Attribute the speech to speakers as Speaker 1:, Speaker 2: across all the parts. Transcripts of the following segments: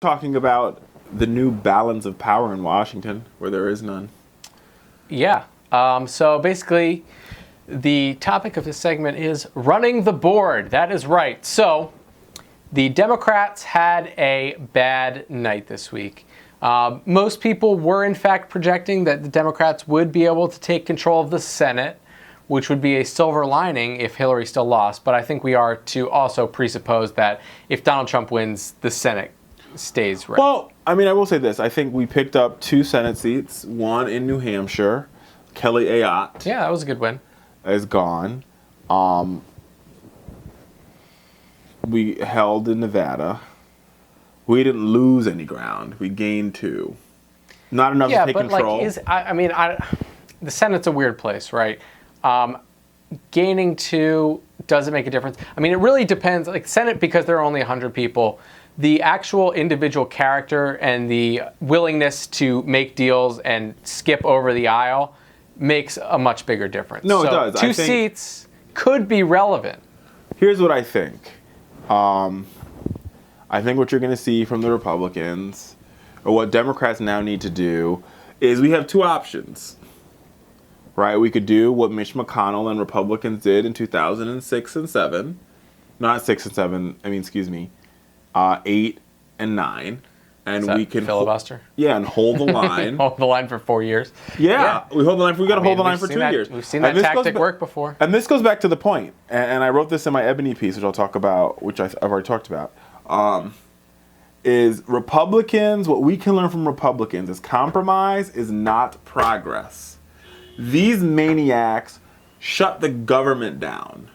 Speaker 1: talking about the new balance of power in Washington, where there is none.
Speaker 2: Yeah. So basically, the topic of this segment is running the board. That is right. So the Democrats had a bad night this week. Most people were, in fact, projecting that the Democrats would be able to take control of the Senate, which would be a silver lining if Hillary still lost. But I think we are to also presuppose that if Donald Trump wins, the Senate stays right.
Speaker 1: Well, I mean, I will say this. I think we picked up 2 Senate seats, one in New Hampshire. Kelly Ayotte
Speaker 2: Yeah, that was a good win.
Speaker 1: is gone. We held in Nevada. We didn't lose any ground. We gained 2. Not enough to take control.
Speaker 2: The Senate's a weird place, right? Gaining 2 doesn't make a difference. I mean, it really depends. Like Senate, because there are only 100 people, the actual individual character and the willingness to make deals and skip over the aisle makes a much bigger difference.
Speaker 1: No, it does.
Speaker 2: 2 seats could be relevant.
Speaker 1: Here's what I think. I think what you're going to see from the Republicans, or what Democrats now need to do, is we have 2 options. Right? We could do what Mitch McConnell and Republicans did in 2006 and 7. Not 6 and 7, I mean, excuse me. 8 and 9. And we can
Speaker 2: filibuster.
Speaker 1: And hold the line.
Speaker 2: Hold the line for 4 years.
Speaker 1: Yeah, we hold the line. We got to hold the line for 2 years.
Speaker 2: We've seen that tactic work before.
Speaker 1: And this goes back to the point. And I wrote this in my Ebony piece, which I'll talk about, which I've already talked about. Is Republicans, what we can learn from Republicans is compromise is not progress. These maniacs shut the government down.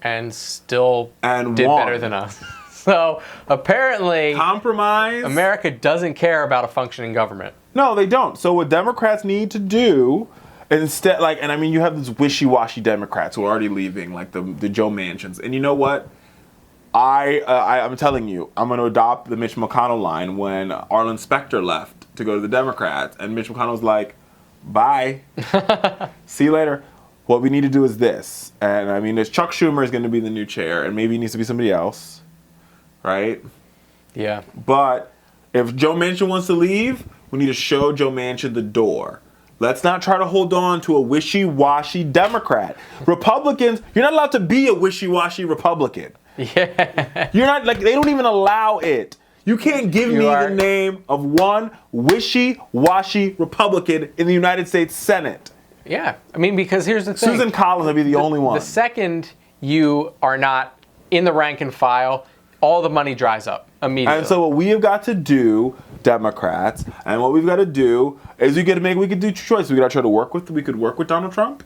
Speaker 2: And still
Speaker 1: and
Speaker 2: did
Speaker 1: won.
Speaker 2: Better than us. So apparently,
Speaker 1: compromise.
Speaker 2: America doesn't care about a functioning government.
Speaker 1: No, they don't. So what Democrats need to do instead, you have these wishy-washy Democrats who are already leaving, like the Joe Manchins. And you know what? I'm telling you, I'm going to adopt the Mitch McConnell line when Arlen Specter left to go to the Democrats, and Mitch McConnell's like, bye. See you later. What we need to do is this. And I mean, there's Chuck Schumer is going to be the new chair, and maybe it needs to be somebody else. Right?
Speaker 2: Yeah.
Speaker 1: But if Joe Manchin wants to leave, we need to show Joe Manchin the door. Let's not try to hold on to a wishy-washy Democrat. Republicans, you're not allowed to be a wishy-washy Republican.
Speaker 2: Yeah.
Speaker 1: You're not, they don't even allow it. You can't give me the name of one wishy-washy Republican in the United States Senate.
Speaker 2: Yeah. I mean, because here's the thing.
Speaker 1: Susan Collins would be the only one.
Speaker 2: The second you are not in the rank and file, all the money dries up immediately.
Speaker 1: And so what we have got to do, Democrats, and what we've got to do is we could do 2 choices. We could work with Donald Trump,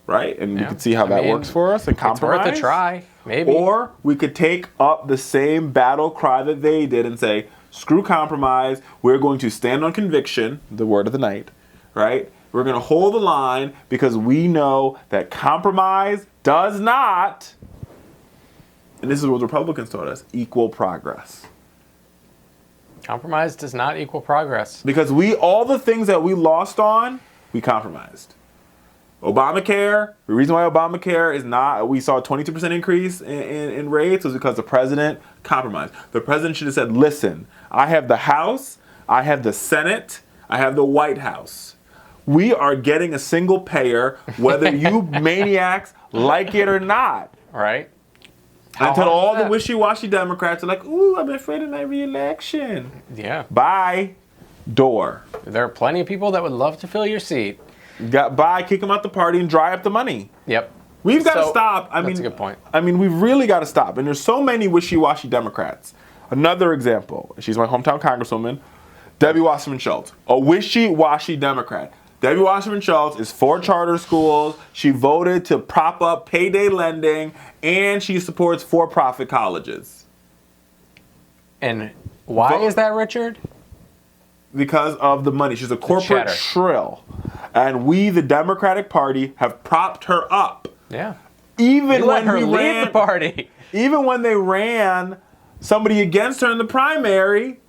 Speaker 1: right? And we could see how that works for us and compromise.
Speaker 2: It's worth a try, maybe.
Speaker 1: Or we could take up the same battle cry that they did and say, screw compromise. We're going to stand on conviction, the word of the night, right? We're going to hold the line because we know that compromise does not, and this is what Republicans taught us, equal progress.
Speaker 2: Compromise does not equal progress.
Speaker 1: Because all the things that we lost on, we compromised. Obamacare, the reason why Obamacare is not, we saw a 22% increase in rates was because the president compromised. The president should have said, listen, I have the House, I have the Senate, I have the White House. We are getting a single payer, whether you maniacs like it or not.
Speaker 2: Right.
Speaker 1: Until all the wishy-washy Democrats are like, ooh, I'm afraid of my re-election.
Speaker 2: Yeah.
Speaker 1: Bye. Door.
Speaker 2: There are plenty of people that would love to fill your seat.
Speaker 1: Bye, kick them out the party and dry up the money.
Speaker 2: Yep.
Speaker 1: We've got to stop.
Speaker 2: That's a good point.
Speaker 1: I mean, we've really got to stop. And there's so many wishy-washy Democrats. Another example, she's my hometown congresswoman, Debbie Wasserman Schultz, a wishy-washy Democrat. Debbie Wasserman Schultz is for charter schools. She voted to prop up payday lending, and she supports for-profit colleges.
Speaker 2: And why is that, Richard?
Speaker 1: Because of the money. She's a corporate shrill. And we, the Democratic Party, have propped her up.
Speaker 2: Yeah.
Speaker 1: Even when
Speaker 2: her leave the party.
Speaker 1: Even when they ran somebody against her in the primary,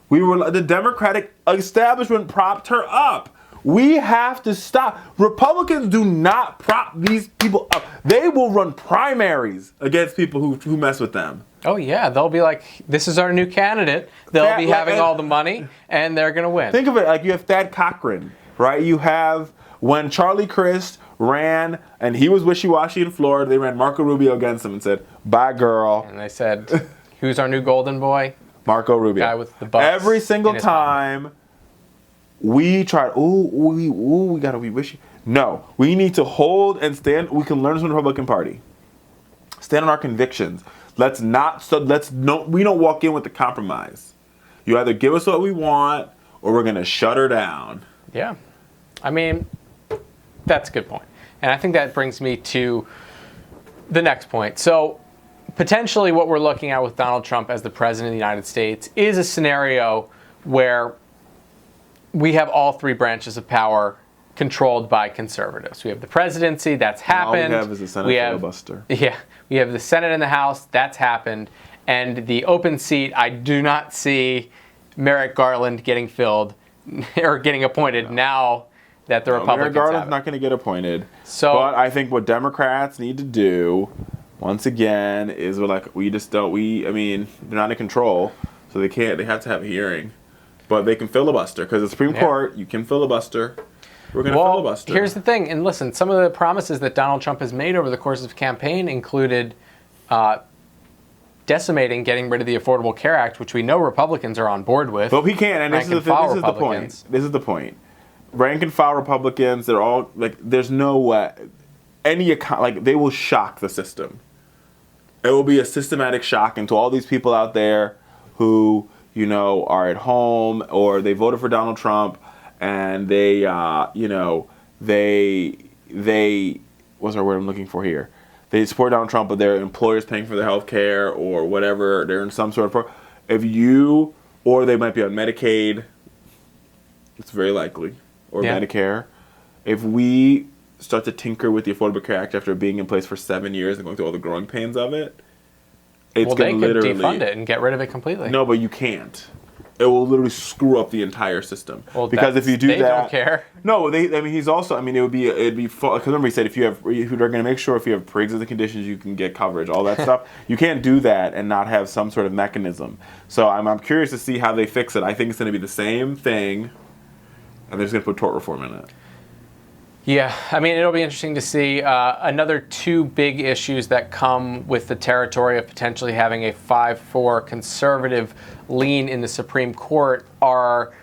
Speaker 1: the Democratic establishment propped her up. We have to stop. Republicans do not prop these people up. They will run primaries against people who mess with them.
Speaker 2: Oh, yeah. They'll be like, this is our new candidate. They'll be having all the money, and they're going to win.
Speaker 1: Think of it like you have Thad Cochran, right? You have when Charlie Crist ran, and he was wishy-washy in Florida, they ran Marco Rubio against him and said, bye, girl.
Speaker 2: And they said, who's our new golden boy?
Speaker 1: Marco Rubio.
Speaker 2: Guy with the bucks
Speaker 1: every single time we tried, we got to be wishy. No, we need to hold and stand. We can learn from the Republican Party. Stand on our convictions. We don't walk in with the compromise. You either give us what we want or we're going to shut her down.
Speaker 2: Yeah. I mean, that's a good point. And I think that brings me to the next point. So, potentially what we're looking at with Donald Trump as the president of the United States is a scenario where we have all three branches of power controlled by conservatives. We have the presidency, that's happened.
Speaker 1: All we have is the Senate filibuster.
Speaker 2: Yeah, we have the Senate and the House, that's happened. And the open seat, I do not see Merrick Garland getting filled or getting appointed now that the Republicans
Speaker 1: Merrick Garland's not going to get appointed. But I think what Democrats need to do, once again, is they're not in control, so they have to have a hearing. But they can filibuster, because the Supreme Court, you can filibuster. We're going to filibuster.
Speaker 2: Here's the thing, and listen, some of the promises that Donald Trump has made over the course of the campaign included decimating getting rid of the Affordable Care Act, which we know Republicans are on board with.
Speaker 1: But he can't, and this is the point. This is the point. Rank and file Republicans, they're all, like, there's no way, they will shock the system. It will be a systematic shock into all these people out there who, are at home or they voted for Donald Trump and they, what's our word I'm looking for here? They support Donald Trump, but their employer's paying for their health care or whatever. They're in some sort of program. Or they might be on Medicaid. It's very likely. Or Medicare. If we start to tinker with the Affordable Care Act after being in place for 7 years and going through all the growing pains of it, it's going to literally...
Speaker 2: Well, they could defund it and get rid of it completely.
Speaker 1: No, but you can't. It will literally screw up the entire system. Well, because if you do
Speaker 2: they don't care.
Speaker 1: No, it'd be because remember he said they're going to make sure if you have pre-existing conditions you can get coverage, all that stuff. You can't do that and not have some sort of mechanism. So I'm curious to see how they fix it. I think it's going to be the same thing, and they're just going to put tort reform in it.
Speaker 2: Yeah, I mean, it'll be interesting to see. Another two big issues that come with the territory of potentially having a 5-4 conservative lean in the Supreme Court are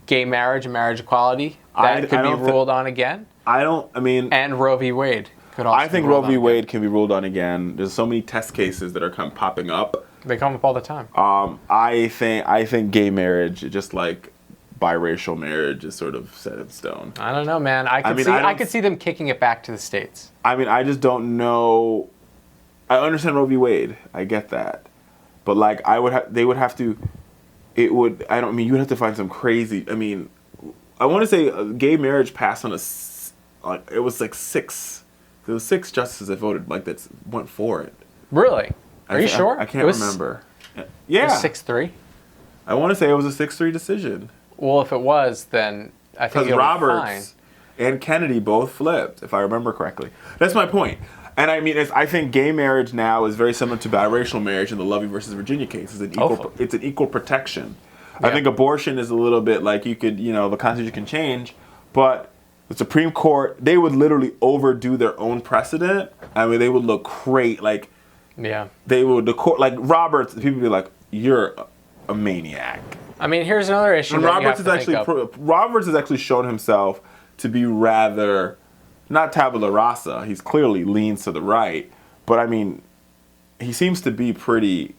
Speaker 2: gay marriage and marriage equality. That could be ruled on again. And Roe v. Wade could also be ruled on. I think Roe v.
Speaker 1: Wade can be ruled on again. There's so many test cases that are popping up.
Speaker 2: They come up all the time.
Speaker 1: I think gay marriage, just like biracial marriage, is sort of set in stone.
Speaker 2: I don't know, man. I could see them kicking it back to the states.
Speaker 1: I just don't know. I understand Roe v. Wade. I get that, but like you would have to find some crazy. I want to say gay marriage passed on it was like 6. There was 6 justices that voted that went for it.
Speaker 2: Really? Are you sure?
Speaker 1: I can't remember. Yeah.
Speaker 2: It was 6-3.
Speaker 1: I want to say it was a 6-3 decision.
Speaker 2: Well, if it was, then I think it'll
Speaker 1: Roberts
Speaker 2: be fine.
Speaker 1: and Kennedy both flipped, if I remember correctly. That's my point. And I think gay marriage now is very similar to biracial marriage in the Lovey versus Virginia case. It's an equal protection. Yeah. I think abortion is a little bit like the Constitution can change, but the Supreme Court, they would literally overdo their own precedent. They would look great. They would, Roberts, people would be like, you're a maniac.
Speaker 2: Here's another issue. And Roberts
Speaker 1: has actually shown himself to be rather, not tabula rasa. He's clearly leans to the right, but he seems to be pretty,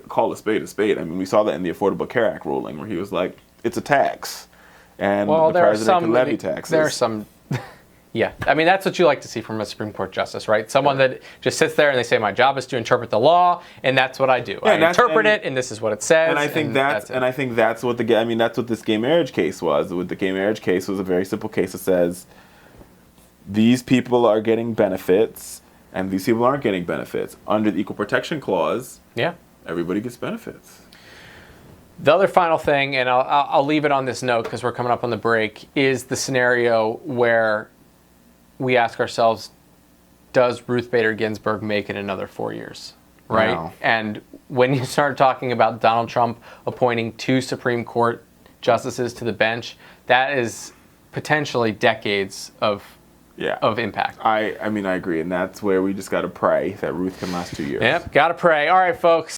Speaker 1: call a spade a spade. We saw that in the Affordable Care Act ruling where he was like, it's a tax, and the president can levy taxes.
Speaker 2: There are some. Yeah, that's what you like to see from a Supreme Court justice, right? Someone that just sits there and they say, my job is to interpret the law, and that's what I do. I interpret it, and this is what it says.
Speaker 1: And I think that's what that's what this gay marriage case was. The gay marriage case was a very simple case that says these people are getting benefits, and these people aren't getting benefits. Under the Equal Protection Clause, everybody gets benefits.
Speaker 2: The other final thing, and I'll leave it on this note because we're coming up on the break, is the scenario where we ask ourselves, does Ruth Bader Ginsburg make it another 4 years? Right?
Speaker 1: No.
Speaker 2: And when you start talking about Donald Trump appointing 2 Supreme Court justices to the bench, that is potentially decades of impact.
Speaker 1: I mean, I agree. And that's where we just got to pray that Ruth can last 2 years.
Speaker 2: Yep, got to pray. All right, folks.